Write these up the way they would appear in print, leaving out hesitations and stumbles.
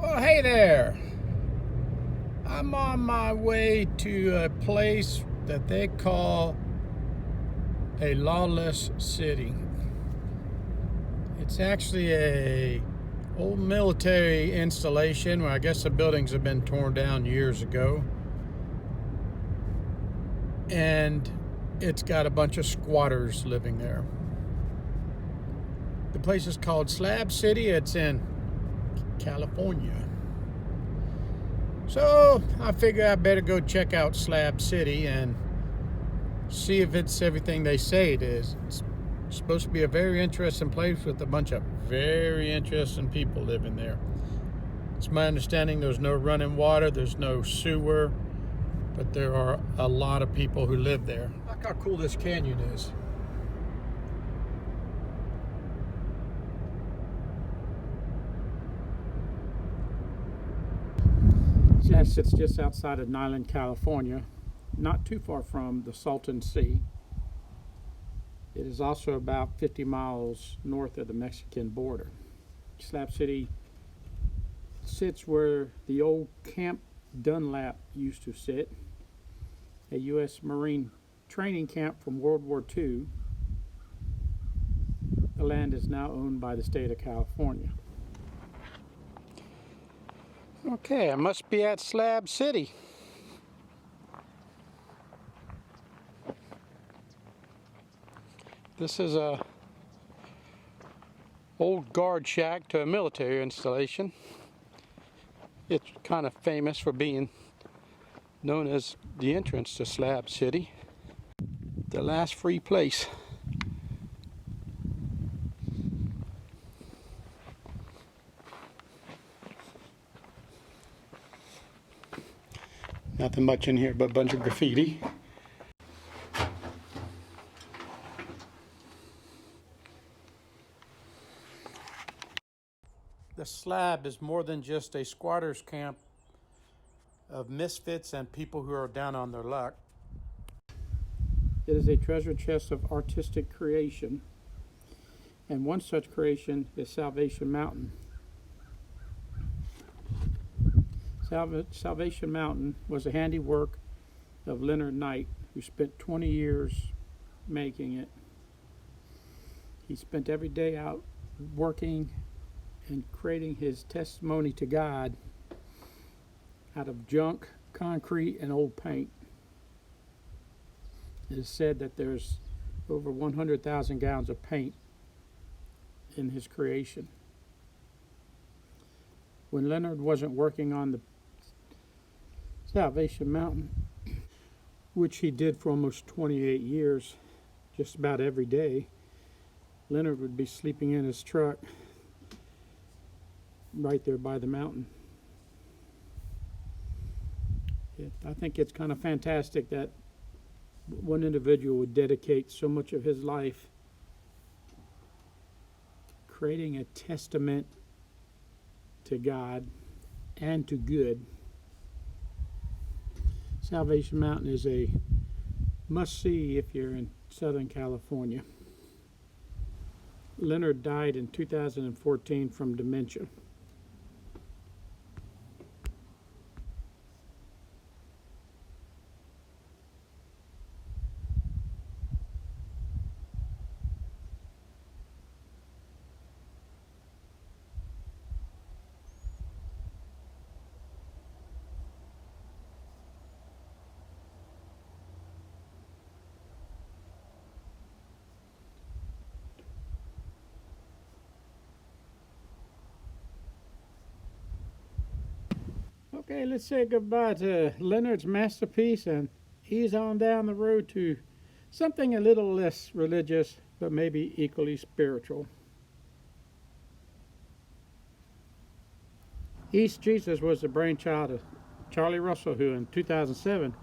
Well, hey there. I'm on my way to a place that they call a lawless city. It's actually a old military installation where I guess the buildings have been torn down years ago. And it's got a bunch of squatters living there. The place is called Slab City. It's in California. So I figure I better go check out Slab City and see if it's everything they say it is. It's supposed to be a very interesting place with a bunch of very interesting people living there. It's my understanding there's no running water, there's no sewer, but there are a lot of people who live there. Look how cool this canyon is. It sits just outside of Niland, California, not too far from the Salton Sea. It is also about 50 miles north of the Mexican border. Slab City sits where the old Camp Dunlap used to sit, a U.S. Marine training camp from World War II. The land is now owned by the state of California. Okay, I must be at Slab City. This is a old guard shack to a military installation. It's kind of famous for being known as the entrance to Slab City, the last free place. Nothing much in here but a bunch of graffiti. The Slab is more than just a squatters camp of misfits and people who are down on their luck. It is a treasure chest of artistic creation, and one such creation is Salvation Mountain. Salvation Mountain was a handiwork of Leonard Knight, who spent 20 years making it. He spent every day out working and creating his testimony to God out of junk, concrete, and old paint. It is said that there's over 100,000 gallons of paint in his creation. When Leonard wasn't working on the Salvation Mountain, which he did for almost 28 years, just about every day, Leonard would be sleeping in his truck right there by the mountain. I think it's kind of fantastic that one individual would dedicate so much of his life creating a testament to God and to good. Salvation Mountain is a must-see if you're in Southern California. Leonard died in 2014 from dementia. Okay, let's say goodbye to Leonard's masterpiece and ease on down the road to something a little less religious, but maybe equally spiritual. East Jesus was the brainchild of Charlie Russell, who in 2007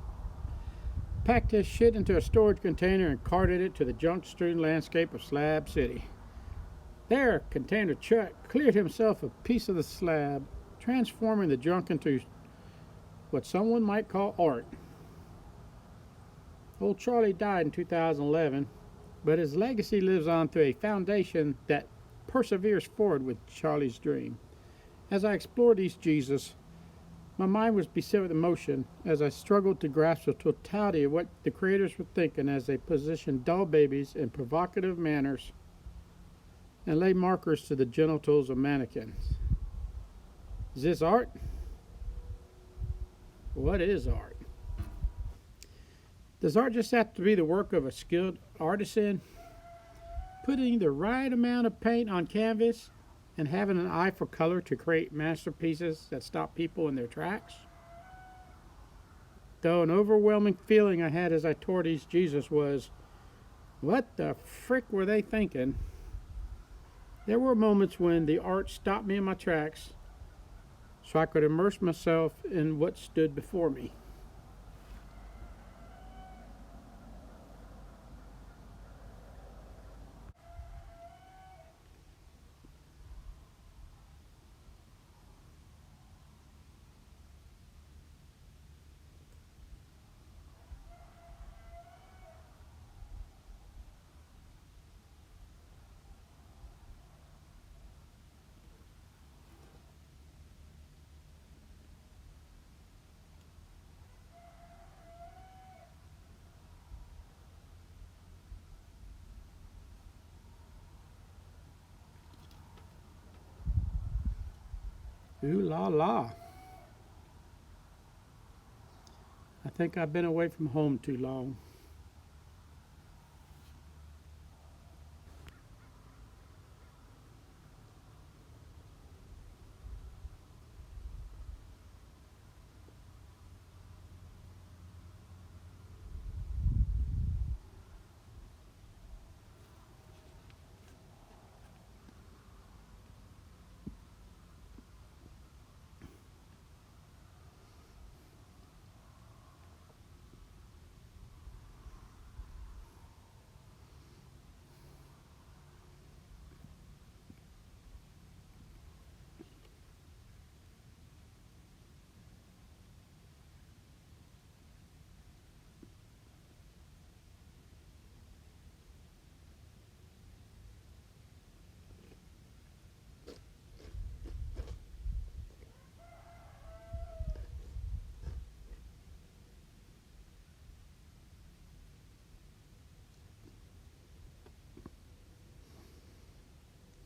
packed his shit into a storage container and carted it to the junk-strewn landscape of Slab City. There, Container Chuck cleared himself a piece of the slab, transforming the junk into what someone might call art. Old Charlie died in 2011, but his legacy lives on through a foundation that perseveres forward with Charlie's dream. As I explored East Jesus, my mind was beset with emotion as I struggled to grasp the totality of what the creators were thinking as they positioned doll babies in provocative manners and laid markers to the genitals of mannequins. Is this art? What is art? Does art just have to be the work of a skilled artisan, putting the right amount of paint on canvas and having an eye for color to create masterpieces that stop people in their tracks? Though an overwhelming feeling I had as I toured East Jesus was, what the frick were they thinking? There were moments when the art stopped me in my tracks so I could immerse myself in what stood before me. Ooh la la. I think I've been away from home too long.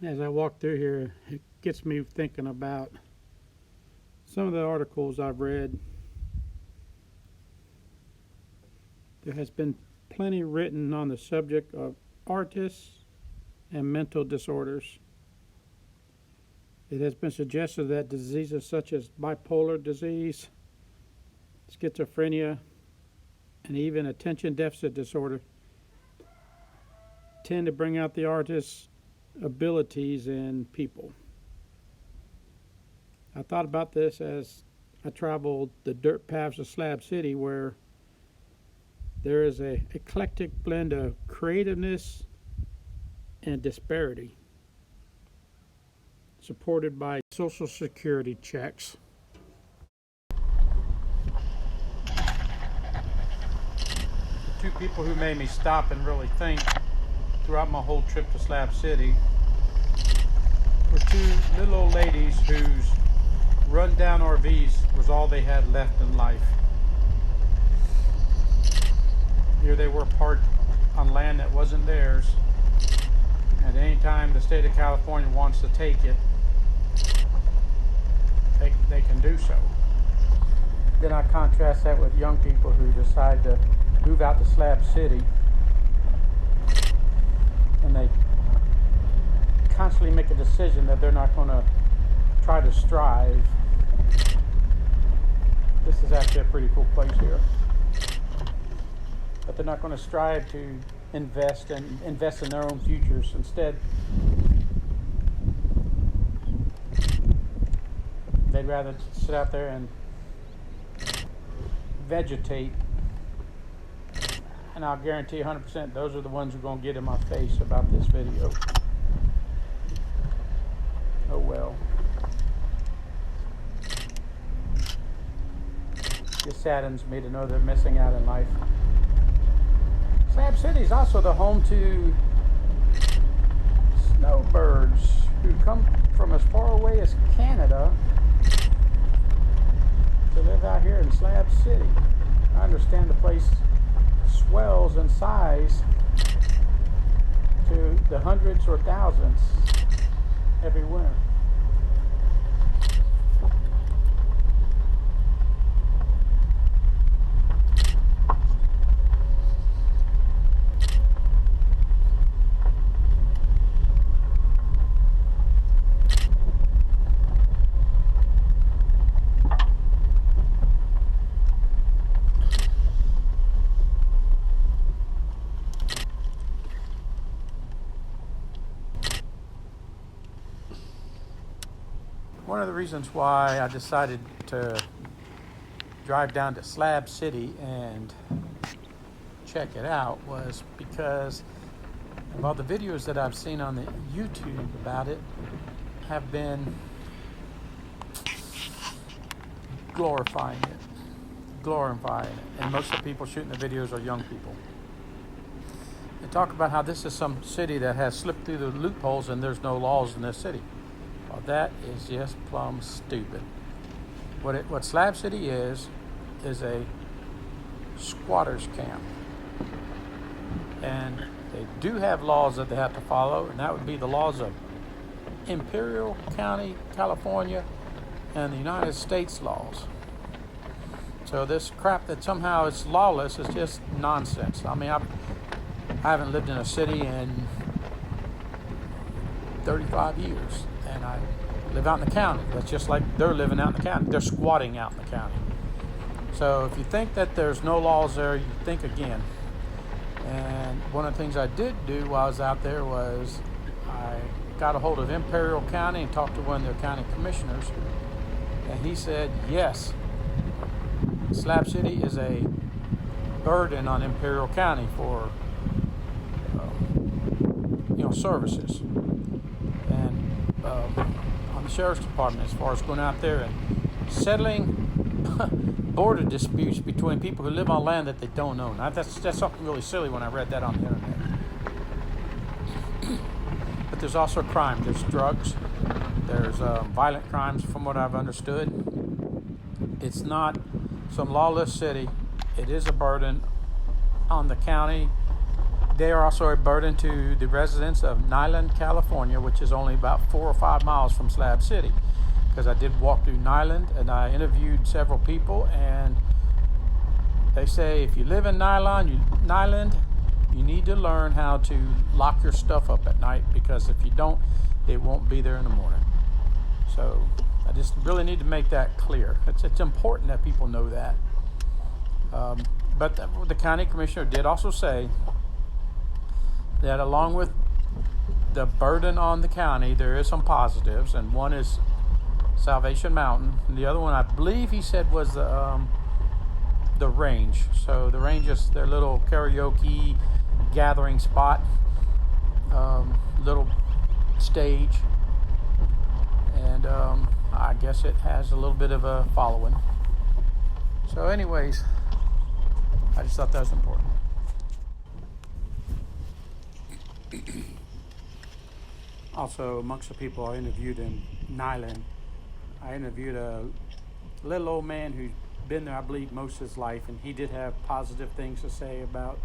As I walk through here, it gets me thinking about some of the articles I've read. There has been plenty written on the subject of artists and mental disorders. It has been suggested that diseases such as bipolar disease, schizophrenia, and even attention deficit disorder tend to bring out the artist's abilities in people. I thought about this as I traveled the dirt paths of Slab City, where there is an eclectic blend of creativeness and disparity, supported by Social Security checks. The two people who made me stop and really think throughout my whole trip to Slab City were two little old ladies whose run-down RVs was all they had left in life. Here they were parked on land that wasn't theirs. At any time the state of California wants to take it, they can do so. Then I contrast that with young people who decide to move out to Slab City, and they constantly make a decision that they're not going to try to strive. This is actually a pretty cool place here. But they're not going to strive to invest in their own futures. Instead, they'd rather sit out there and vegetate. And I'll guarantee 100% those are the ones who are going to get in my face about this video. Oh well. It saddens me to know they're missing out in life. Slab City is also the home to snowbirds who come from as far away as Canada to live out here in Slab City. I understand the place swells in size to the hundreds or thousands every winter. One of the reasons why I decided to drive down to Slab City and check it out was because of all the videos that I've seen on the YouTube about it have been glorifying it, and most of the people shooting the videos are young people. They talk about how this is some city that has slipped through the loopholes and there's no laws in this city. Well, that is just plumb stupid. What Slab City is a squatters camp. And they do have laws that they have to follow, and that would be the laws of Imperial County, California, and the United States laws. So this crap that somehow it's lawless is just nonsense. I mean, I haven't lived in a city in 35 years, and I live out in the county. That's just like they're living out in the county. They're squatting out in the county. So if you think that there's no laws there, you think again. And one of the things I did do while I was out there was I got a hold of Imperial County and talked to one of their county commissioners, and he said, yes, Slab City is a burden on Imperial County for services, and on the sheriff's department as far as going out there and settling border disputes between people who live on land that they don't own. That's something really silly when I read that on the internet. But there's also crime. There's drugs. There's violent crimes, from what I've understood. It's not some lawless city. It is a burden on the county. They are also a burden to the residents of Nyland, California, which is only about 4 or 5 miles from Slab City. Because I did walk through Nyland, and I interviewed several people, and they say if you live in Nyland, you need to learn how to lock your stuff up at night, because if you don't, it won't be there in the morning. So I just really need to make that clear. It's important that people know that. But the county commissioner did also say that along with the burden on the county, there is some positives, and one is Salvation Mountain, and the other one I believe he said was the range. So the range is their little karaoke gathering spot, little stage, and I guess it has a little bit of a following. So anyways, I just thought that was important. Also, amongst the people I interviewed in Nyland, I interviewed a little old man who's been there, I believe, most of his life, and he did have positive things to say about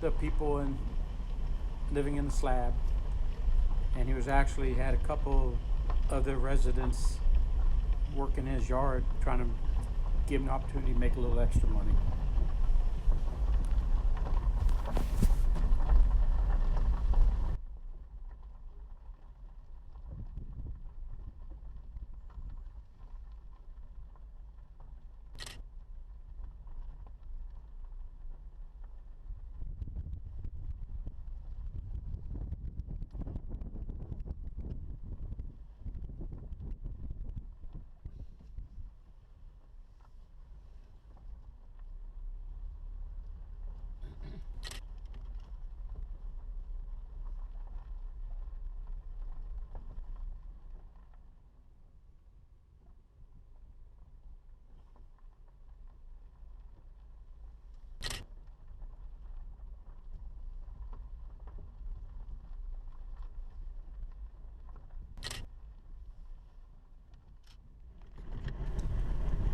the people living in the slab. And he was actually had a couple of the residents work in his yard, trying to give him an opportunity to make a little extra money.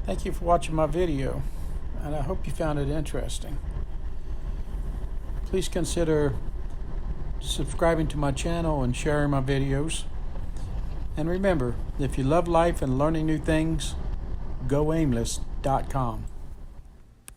Thank you for watching my video, and I hope you found it interesting. Please consider subscribing to my channel and sharing my videos. And remember, if you love life and learning new things, go aimless.com.